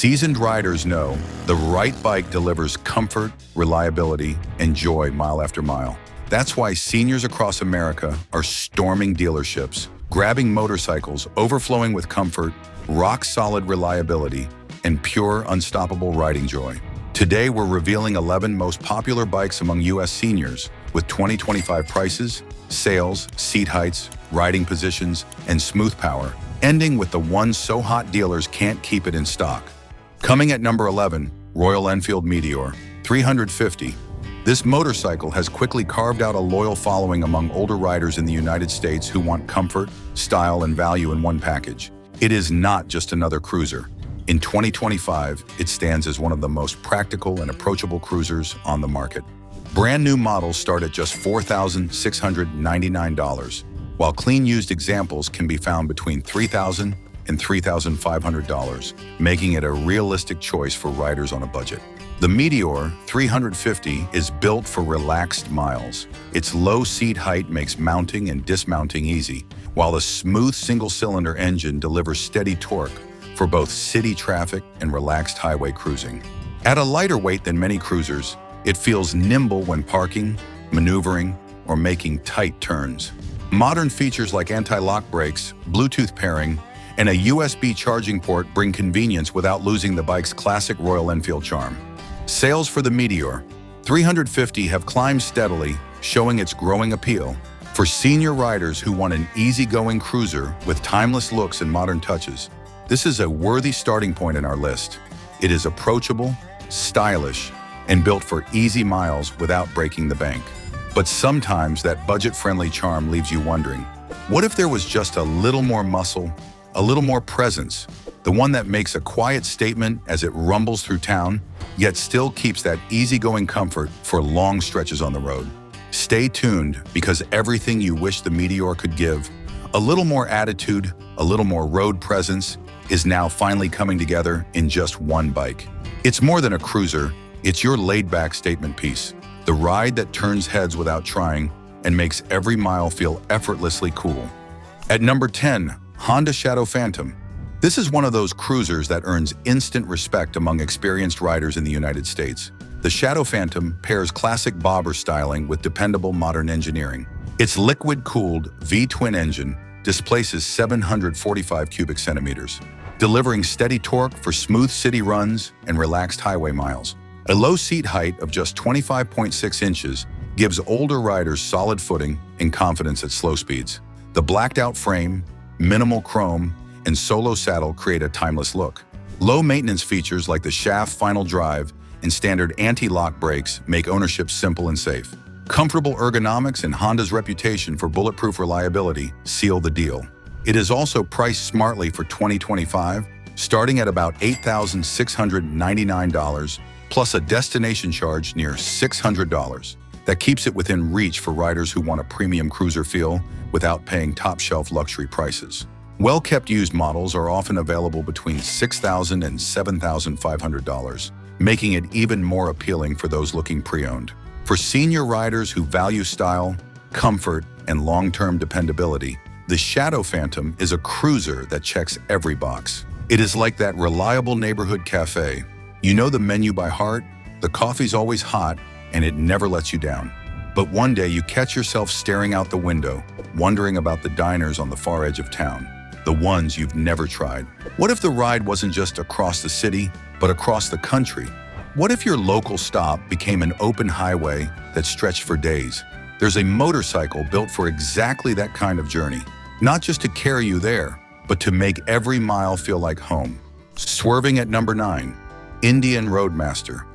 Seasoned riders know the right bike delivers comfort, reliability, and joy mile after mile. That's why seniors across America are storming dealerships, grabbing motorcycles overflowing with comfort, rock-solid reliability, and pure, unstoppable riding joy. Today, we're revealing 11 most popular bikes among U.S. seniors with 2025 prices, sales, seat heights, riding positions, and smooth power, ending with the one so hot dealers can't keep it in stock. Coming at number 11, Royal Enfield Meteor, 350. This motorcycle has quickly carved out a loyal following among older riders in the United States who want comfort, style, and value in one package. It is not just another cruiser. In 2025, it stands as one of the most practical and approachable cruisers on the market. Brand new models start at just $4,699, while clean used examples can be found between $3,000 and $3,500, making it a realistic choice for riders on a budget. The Meteor 350 is built for relaxed miles. Its low seat height makes mounting and dismounting easy, while the smooth single-cylinder engine delivers steady torque for both city traffic and relaxed highway cruising. At a lighter weight than many cruisers, it feels nimble when parking, maneuvering, or making tight turns. Modern features like anti-lock brakes, Bluetooth pairing, and a USB charging port bring convenience without losing the bike's classic Royal Enfield charm. Sales for the Meteor 350 have climbed steadily, showing its growing appeal. For senior riders who want an easygoing cruiser with timeless looks and modern touches, this is a worthy starting point in our list. It is approachable, stylish, and built for easy miles without breaking the bank. But sometimes that budget-friendly charm leaves you wondering, what if there was just a little more muscle, a little more presence, the one that makes a quiet statement as it rumbles through town, yet still keeps that easygoing comfort for long stretches on the road? Stay tuned, because everything you wish the Meteor could give, a little more attitude, a little more road presence, is now finally coming together in just one bike. It's more than a cruiser, it's your laid-back statement piece. The ride that turns heads without trying and makes every mile feel effortlessly cool. At number 10, Honda Shadow Phantom. This is one of those cruisers that earns instant respect among experienced riders in the United States. The Shadow Phantom pairs classic bobber styling with dependable modern engineering. Its liquid-cooled V-twin engine displaces 745 cubic centimeters, delivering steady torque for smooth city runs and relaxed highway miles. A low seat height of just 25.6 inches gives older riders solid footing and confidence at slow speeds. The blacked-out frame, minimal chrome, and solo saddle create a timeless look. Low-maintenance features like the shaft final drive and standard anti-lock brakes make ownership simple and safe. Comfortable ergonomics and Honda's reputation for bulletproof reliability seal the deal. It is also priced smartly for 2025, starting at about $8,699, plus a destination charge near $600. That keeps it within reach for riders who want a premium cruiser feel without paying top-shelf luxury prices. Well-kept used models are often available between $6,000 and $7,500, making it even more appealing for those looking pre-owned. For senior riders who value style, comfort, and long-term dependability, the Shadow Phantom is a cruiser that checks every box. It is like that reliable neighborhood cafe. You know the menu by heart, the coffee's always hot, and it never lets you down. But one day you catch yourself staring out the window, wondering about the diners on the far edge of town, the ones you've never tried. What if the ride wasn't just across the city, but across the country? What if your local stop became an open highway that stretched for days? There's a motorcycle built for exactly that kind of journey, not just to carry you there, but to make every mile feel like home. Swerving at number 9, Indian Roadmaster.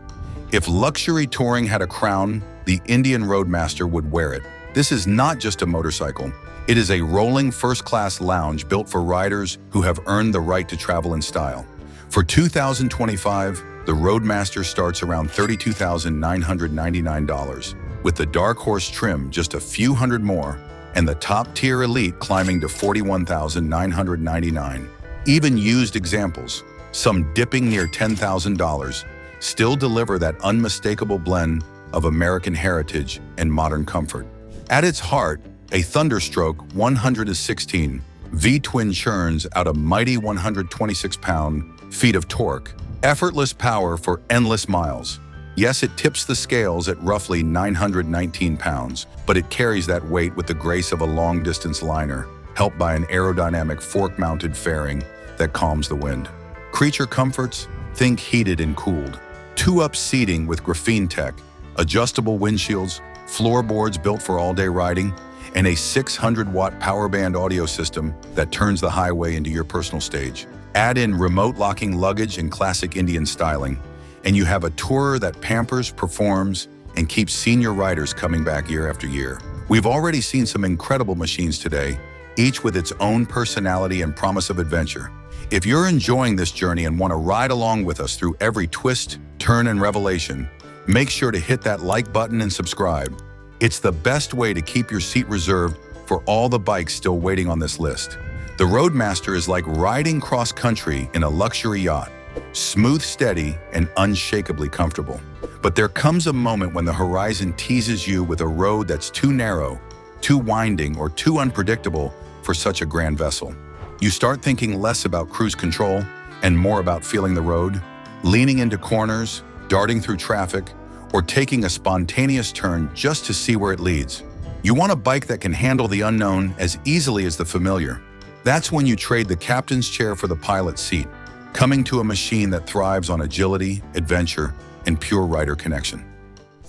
If luxury touring had a crown, the Indian Roadmaster would wear it. This is not just a motorcycle. It is a rolling first-class lounge built for riders who have earned the right to travel in style. For 2025, the Roadmaster starts around $32,999, with the Dark Horse trim just a few hundred more, and the top-tier Elite climbing to $41,999. Even used examples, some dipping near $10,000, still deliver that unmistakable blend of American heritage and modern comfort. At its heart, a Thunderstroke 116 V-twin churns out a mighty 126 pound-feet of torque, Effortless power for endless miles. Yes, it tips the scales at roughly 919 pounds, but it carries that weight with the grace of a long-distance liner, helped by an aerodynamic fork-mounted fairing that calms the wind. Creature comforts, think heated and cooled. Two-up seating with graphene tech, adjustable windshields, floorboards built for all-day riding, and a 600-watt power band audio system that turns the highway into your personal stage. Add in remote locking luggage and classic Indian styling, and you have a tourer that pampers, performs, and keeps senior riders coming back year after year. We've already seen some incredible machines today, each with its own personality and promise of adventure. If you're enjoying this journey and want to ride along with us through every twist, turn, and revelation, make sure to hit that like button and subscribe. It's the best way to keep your seat reserved for all the bikes still waiting on this list. The Roadmaster is like riding cross-country in a luxury yacht, smooth, steady, and unshakably comfortable. But there comes a moment when the horizon teases you with a road that's too narrow, too winding, or too unpredictable for such a grand vessel. You start thinking less about cruise control and more about feeling the road, leaning into corners, darting through traffic, or taking a spontaneous turn just to see where it leads. You want a bike that can handle the unknown as easily as the familiar. That's when you trade the captain's chair for the pilot's seat, coming to a machine that thrives on agility, adventure, and pure rider connection.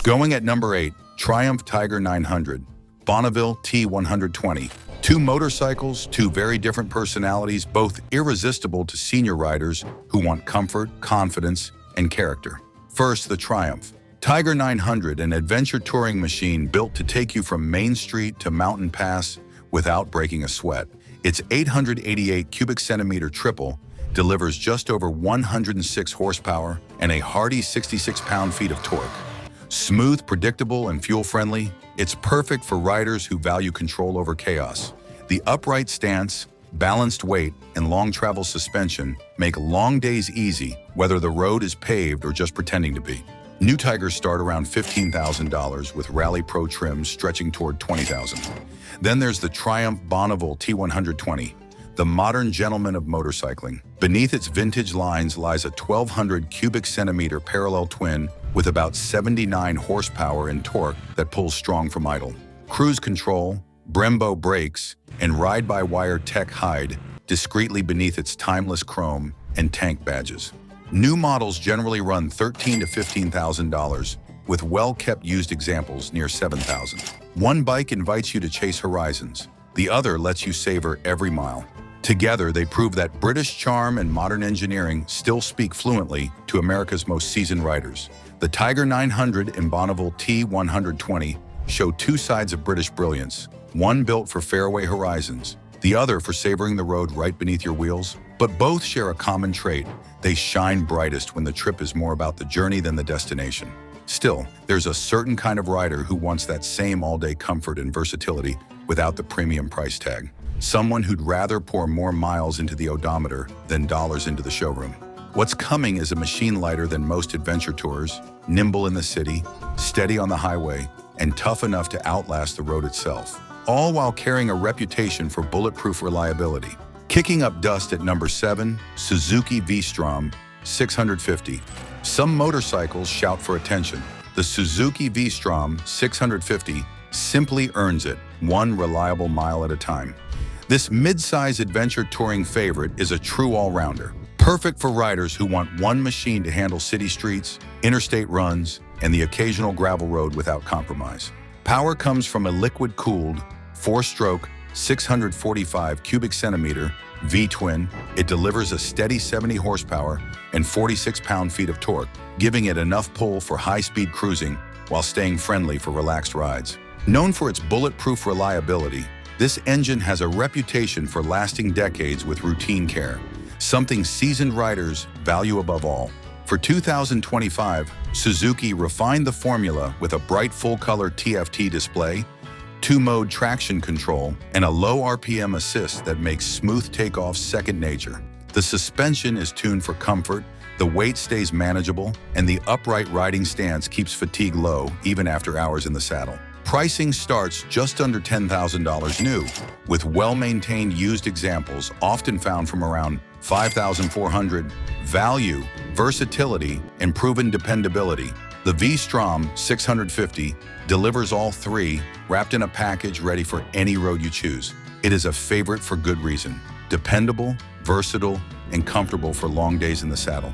Going at number 8, Triumph Tiger 900, Bonneville T120. Two motorcycles, two very different personalities, both irresistible to senior riders who want comfort, confidence, and character. First, the Triumph. Tiger 900, an adventure touring machine built to take you from Main Street to Mountain Pass without breaking a sweat. Its 888 cubic centimeter triple delivers just over 106 horsepower and a hardy 66 pound-feet of torque. Smooth, predictable, and fuel-friendly, it's perfect for riders who value control over chaos. The upright stance, balanced weight, and long travel suspension make long days easy, whether the road is paved or just pretending to be. New Tigers start around $15,000 with Rally Pro trims stretching toward $20,000. Then there's the Triumph Bonneville T120, the modern gentleman of motorcycling. Beneath its vintage lines lies a 1,200 cubic centimeter parallel twin with about 79 horsepower and torque that pulls strong from idle. Cruise control, Brembo brakes, and ride-by-wire tech hide discreetly beneath its timeless chrome and tank badges. New models generally run $13,000 to $15,000, with well-kept used examples near $7,000. One bike invites you to chase horizons. The other lets you savor every mile. Together, they prove that British charm and modern engineering still speak fluently to America's most seasoned riders. The Tiger 900 and Bonneville T120 show two sides of British brilliance, one built for fairway horizons, the other for savoring the road right beneath your wheels. But both share a common trait: they shine brightest when the trip is more about the journey than the destination. Still, there's a certain kind of rider who wants that same all-day comfort and versatility without the premium price tag. Someone who'd rather pour more miles into the odometer than dollars into the showroom. What's coming is a machine lighter than most adventure tours, nimble in the city, steady on the highway, and tough enough to outlast the road itself, all while carrying a reputation for bulletproof reliability. Kicking up dust at number 7, Suzuki V-Strom 650. Some motorcycles shout for attention. The Suzuki V-Strom 650 simply earns it, one reliable mile at a time. This mid-size adventure touring favorite is a true all-rounder, perfect for riders who want one machine to handle city streets, interstate runs, and the occasional gravel road without compromise. Power comes from a liquid-cooled, 4-stroke, 645 cubic centimeter V-twin. It delivers a steady 70 horsepower and 46 pound-feet of torque, giving it enough pull for high-speed cruising while staying friendly for relaxed rides. Known for its bulletproof reliability, this engine has a reputation for lasting decades with routine care, something seasoned riders value above all. For 2025, Suzuki refined the formula with a bright full-color TFT display, 2-mode traction control, and a low RPM assist that makes smooth takeoffs second nature. The suspension is tuned for comfort, the weight stays manageable, and the upright riding stance keeps fatigue low even after hours in the saddle. Pricing starts just under $10,000 new, with well-maintained used examples often found from around $5,400. Value, versatility, and proven dependability. The V-Strom 650 delivers all three, wrapped in a package ready for any road you choose. It is a favorite for good reason. Dependable, versatile, and comfortable for long days in the saddle.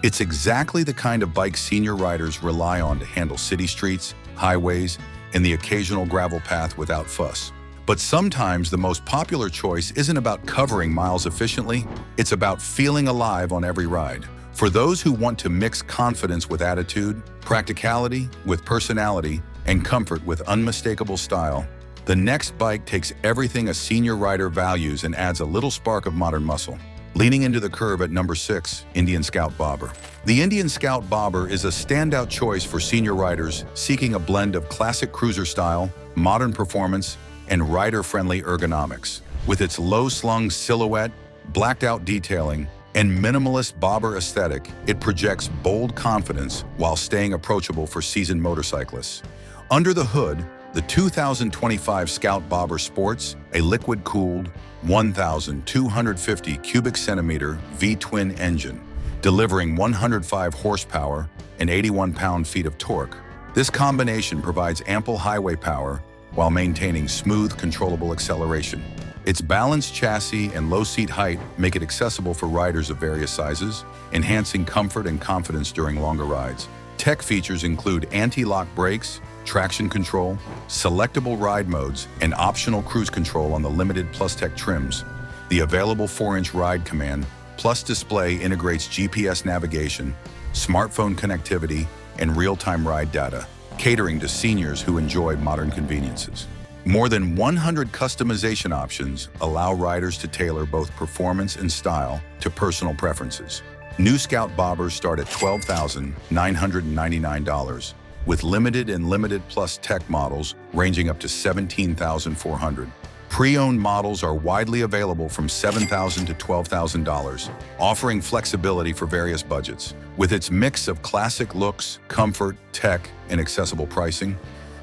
It's exactly the kind of bike senior riders rely on to handle city streets, highways, and the occasional gravel path without fuss. But sometimes the most popular choice isn't about covering miles efficiently, it's about feeling alive on every ride. For those who want to mix confidence with attitude, practicality with personality, and comfort with unmistakable style, the next bike takes everything a senior rider values and adds a little spark of modern muscle. Leaning into the curve at number 6, Indian Scout Bobber. The Indian Scout Bobber is a standout choice for senior riders seeking a blend of classic cruiser style, modern performance, and rider-friendly ergonomics. With its low-slung silhouette, blacked-out detailing, and minimalist bobber aesthetic, it projects bold confidence while staying approachable for seasoned motorcyclists. Under the hood, the 2025 Scout Bobber sports a liquid-cooled 1,250 cubic centimeter V-twin engine, delivering 105 horsepower and 81 pound-feet of torque. This combination provides ample highway power while maintaining smooth, controllable acceleration. Its balanced chassis and low seat height make it accessible for riders of various sizes, enhancing comfort and confidence during longer rides. Tech features include anti-lock brakes, traction control, selectable ride modes, and optional cruise control on the limited Plus Tech trims. The available 4-inch Ride Command Plus display integrates GPS navigation, smartphone connectivity, and real-time ride data, catering to seniors who enjoy modern conveniences. More than 100 customization options allow riders to tailor both performance and style to personal preferences. New Scout Bobbers start at $12,999, with limited and limited plus tech models ranging up to $17,400. Pre-owned models are widely available from $7,000 to $12,000, offering flexibility for various budgets. With its mix of classic looks, comfort, tech, and accessible pricing,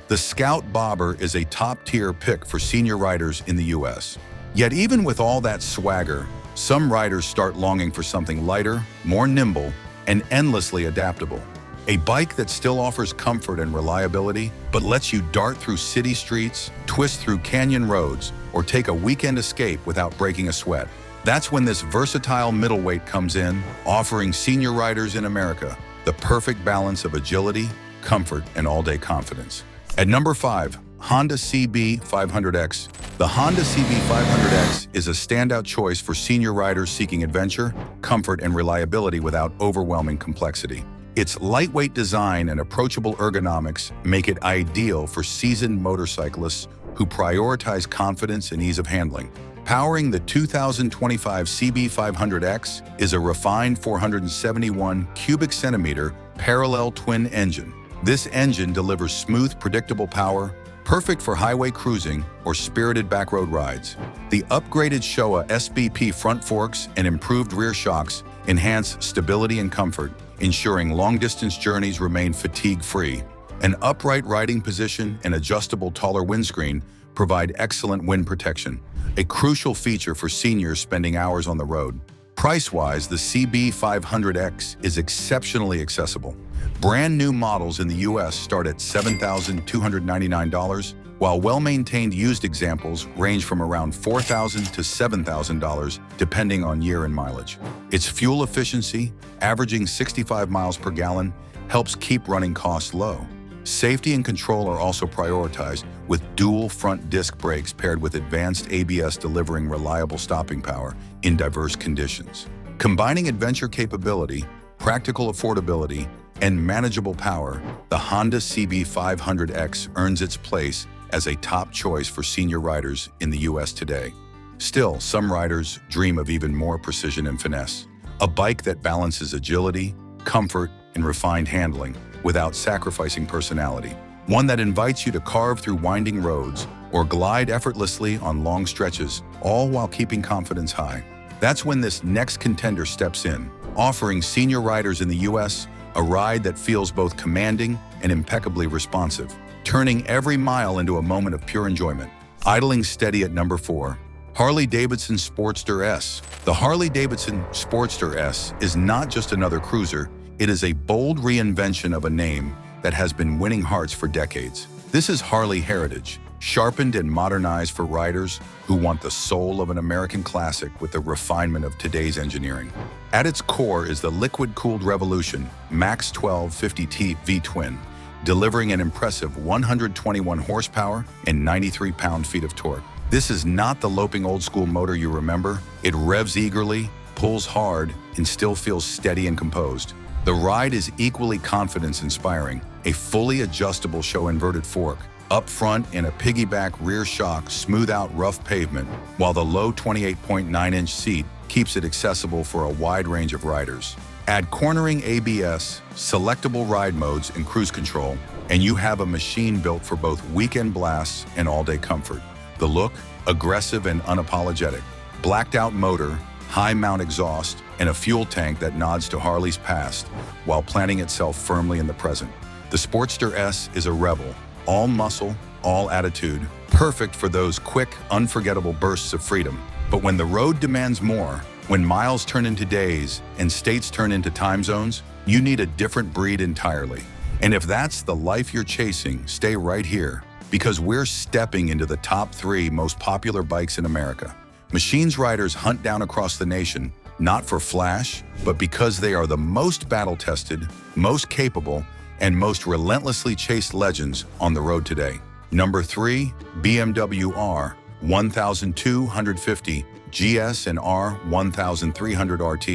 the Scout Bobber is a top-tier pick for senior riders in the US. Yet even with all that swagger, some riders start longing for something lighter, more nimble, and endlessly adaptable. A bike that still offers comfort and reliability, but lets you dart through city streets, twist through canyon roads, or take a weekend escape without breaking a sweat. That's when this versatile middleweight comes in, offering senior riders in America the perfect balance of agility, comfort, and all-day confidence. At number 5, Honda CB500X. The Honda CB500X is a standout choice for senior riders seeking adventure, comfort, and reliability without overwhelming complexity. Its lightweight design and approachable ergonomics make it ideal for seasoned motorcyclists who prioritize confidence and ease of handling. Powering the 2025 CB500X is a refined 471 cubic centimeter parallel twin engine. This engine delivers smooth, predictable power, perfect for highway cruising or spirited backroad rides. The upgraded Showa SBP front forks and improved rear shocks enhance stability and comfort, ensuring long-distance journeys remain fatigue-free. An upright riding position and adjustable taller windscreen provide excellent wind protection, a crucial feature for seniors spending hours on the road. Price-wise, the CB500X is exceptionally accessible. Brand new models in the US start at $7,299, while well-maintained used examples range from around $4,000 to $7,000 depending on year and mileage. Its fuel efficiency, averaging 65 miles per gallon, helps keep running costs low. Safety and control are also prioritized, with dual front disc brakes paired with advanced ABS delivering reliable stopping power in diverse conditions. Combining adventure capability, practical affordability, and manageable power, the Honda CB500X earns its place as a top choice for senior riders in the US today. Still, some riders dream of even more precision and finesse. A bike that balances agility, comfort, and refined handling without sacrificing personality. One that invites you to carve through winding roads or glide effortlessly on long stretches, all while keeping confidence high. That's when this next contender steps in, offering senior riders in the US a ride that feels both commanding and impeccably responsive, turning every mile into a moment of pure enjoyment. Idling steady at number 4, Harley-Davidson Sportster S. The Harley-Davidson Sportster S is not just another cruiser, it is a bold reinvention of a name that has been winning hearts for decades. This is Harley heritage, sharpened and modernized for riders who want the soul of an American classic with the refinement of today's engineering. At its core is the liquid-cooled Revolution Max 1250T V-twin, delivering an impressive 121 horsepower and 93 pound-feet of torque. This is not the loping old-school motor you remember. It revs eagerly, pulls hard, and still feels steady and composed. The ride is equally confidence-inspiring, a fully adjustable show-inverted fork, up front in a piggyback rear shock smooth out rough pavement, while the low 28.9-inch seat keeps it accessible for a wide range of riders. Add cornering ABS, selectable ride modes, and cruise control, and you have a machine built for both weekend blasts and all-day comfort. The look, aggressive and unapologetic. Blacked-out motor, high-mount exhaust, and a fuel tank that nods to Harley's past while planting itself firmly in the present. The Sportster S is a rebel, all muscle, all attitude, perfect for those quick, unforgettable bursts of freedom. But when the road demands more, when miles turn into days and states turn into time zones, you need a different breed entirely. And if that's the life you're chasing, stay right here, because we're stepping into the top 3 most popular bikes in America. Machines riders hunt down across the nation, not for flash, but because they are the most battle-tested, most capable, and most relentlessly chased legends on the road today. Number 3, BMW R 1250 GS and R 1300 RT.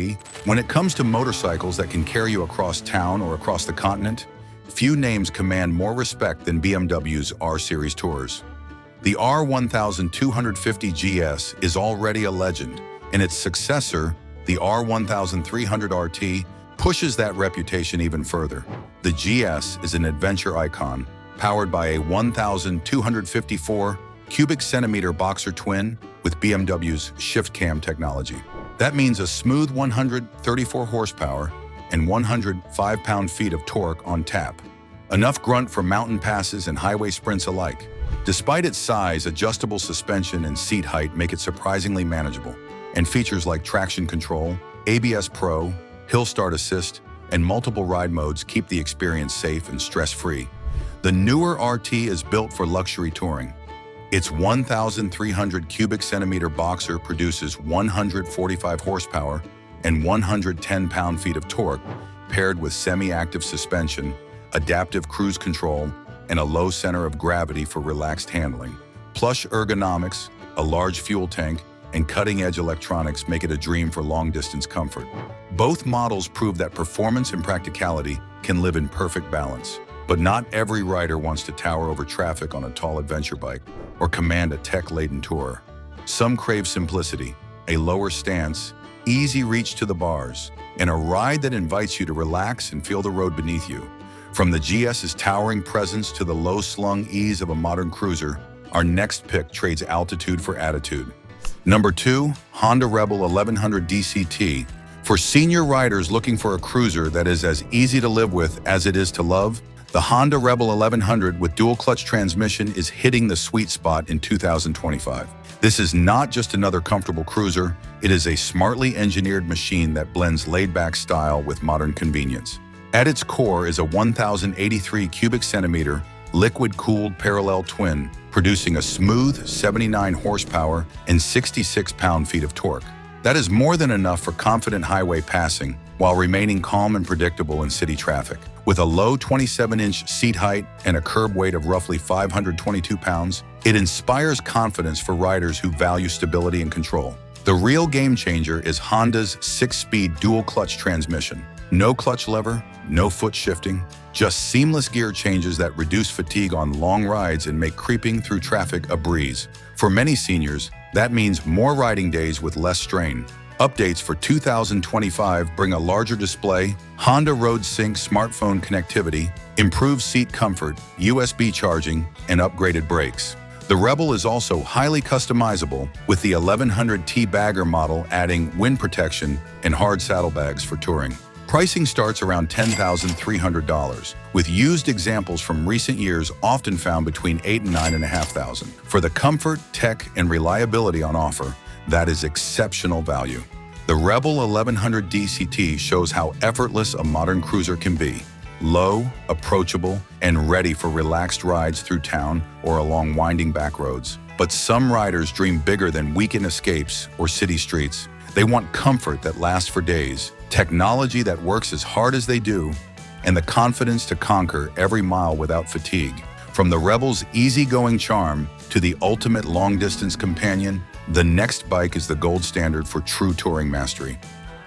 When it comes to motorcycles that can carry you across town or across the continent, few names command more respect than BMW's R-Series tours. The R 1250 GS is already a legend, and its successor, the R 1300 RT, pushes that reputation even further. The GS is an adventure icon, powered by a 1,254 cubic centimeter boxer twin with BMW's shift cam technology. That means a smooth 134 horsepower and 105 pound-feet of torque on tap. Enough grunt for mountain passes and highway sprints alike. Despite its size, adjustable suspension and seat height make it surprisingly manageable, and features like traction control, ABS Pro, Hill Start Assist, and multiple ride modes keep the experience safe and stress-free. The newer RT is built for luxury touring. Its 1,300 cubic centimeter boxer produces 145 horsepower and 110 pound-feet of torque, paired with semi-active suspension, adaptive cruise control, and a low center of gravity for relaxed handling. Plush ergonomics, a large fuel tank, and cutting-edge electronics make it a dream for long-distance comfort. Both models prove that performance and practicality can live in perfect balance. But not every rider wants to tower over traffic on a tall adventure bike or command a tech-laden tour. Some crave simplicity, a lower stance, easy reach to the bars, and a ride that invites you to relax and feel the road beneath you. From the GS's towering presence to the low-slung ease of a modern cruiser, our next pick trades altitude for attitude. Number 2, Honda Rebel 1100 DCT. For senior riders looking for a cruiser that is as easy to live with as it is to love, the Honda Rebel 1100 with dual-clutch transmission is hitting the sweet spot in 2025. This is not just another comfortable cruiser, it is a smartly engineered machine that blends laid-back style with modern convenience. At its core is a 1,083 cubic centimeter liquid-cooled parallel twin, producing a smooth 79 horsepower and 66 pound-feet of torque. That is more than enough for confident highway passing while remaining calm and predictable in city traffic. With a low 27-inch seat height and a curb weight of roughly 522 pounds, it inspires confidence for riders who value stability and control. The real game changer is Honda's 6-speed dual-clutch transmission. No clutch lever, no foot shifting, just seamless gear changes that reduce fatigue on long rides and make creeping through traffic a breeze. For many seniors, that means more riding days with less strain. Updates for 2025 bring a larger display, Honda Road Sync smartphone connectivity, improved seat comfort, USB charging, and upgraded brakes. The Rebel is also highly customizable, with the 1100T bagger model adding wind protection and hard saddlebags for touring. Pricing starts around $10,300, with used examples from recent years often found between $8,000 and $9,500. For the comfort, tech, and reliability on offer, that is exceptional value. The Rebel 1100 DCT shows how effortless a modern cruiser can be. Low, approachable, and ready for relaxed rides through town or along winding back roads. But some riders dream bigger than weekend escapes or city streets. They want comfort that lasts for days, technology that works as hard as they do, and the confidence to conquer every mile without fatigue. From the Rebel's easygoing charm to the ultimate long-distance companion, the next bike is the gold standard for true touring mastery.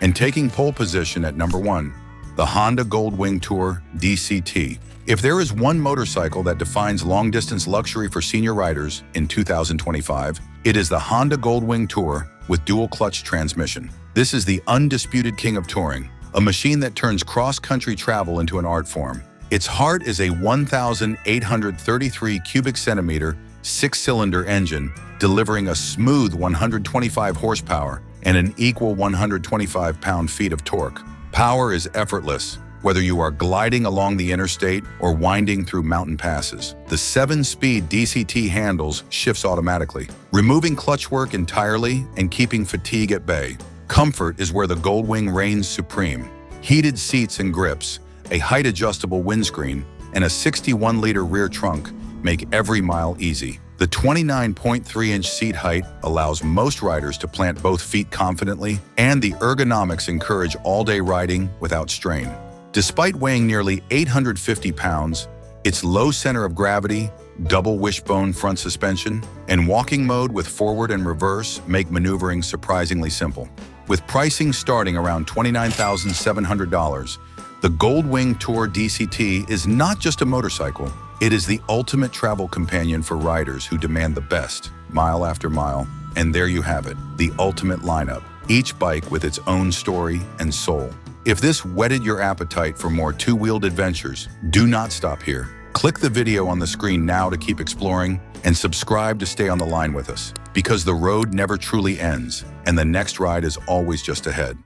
And taking pole position at number 1, the Honda Goldwing Tour DCT. If there is one motorcycle that defines long-distance luxury for senior riders in 2025, it is the Honda Goldwing Tour with dual-clutch transmission. This is the undisputed king of touring, a machine that turns cross-country travel into an art form. Its heart is a 1,833 cubic centimeter, 6-cylinder engine, delivering a smooth 125 horsepower and an equal 125 pound-feet of torque. Power is effortless, whether you are gliding along the interstate or winding through mountain passes. The 7-speed DCT handles shifts automatically, removing clutch work entirely and keeping fatigue at bay. Comfort is where the Goldwing reigns supreme. Heated seats and grips, a height-adjustable windscreen, and a 61-liter rear trunk make every mile easy. The 29.3-inch seat height allows most riders to plant both feet confidently, and the ergonomics encourage all-day riding without strain. Despite weighing nearly 850 pounds, its low center of gravity, double wishbone front suspension, and walking mode with forward and reverse make maneuvering surprisingly simple. With pricing starting around $29,700, the Goldwing Tour DCT is not just a motorcycle, it is the ultimate travel companion for riders who demand the best, mile after mile. And there you have it, the ultimate lineup, each bike with its own story and soul. If this whetted your appetite for more two-wheeled adventures, do not stop here. Click the video on the screen now to keep exploring, and subscribe to stay on the line with us, because the road never truly ends, and the next ride is always just ahead.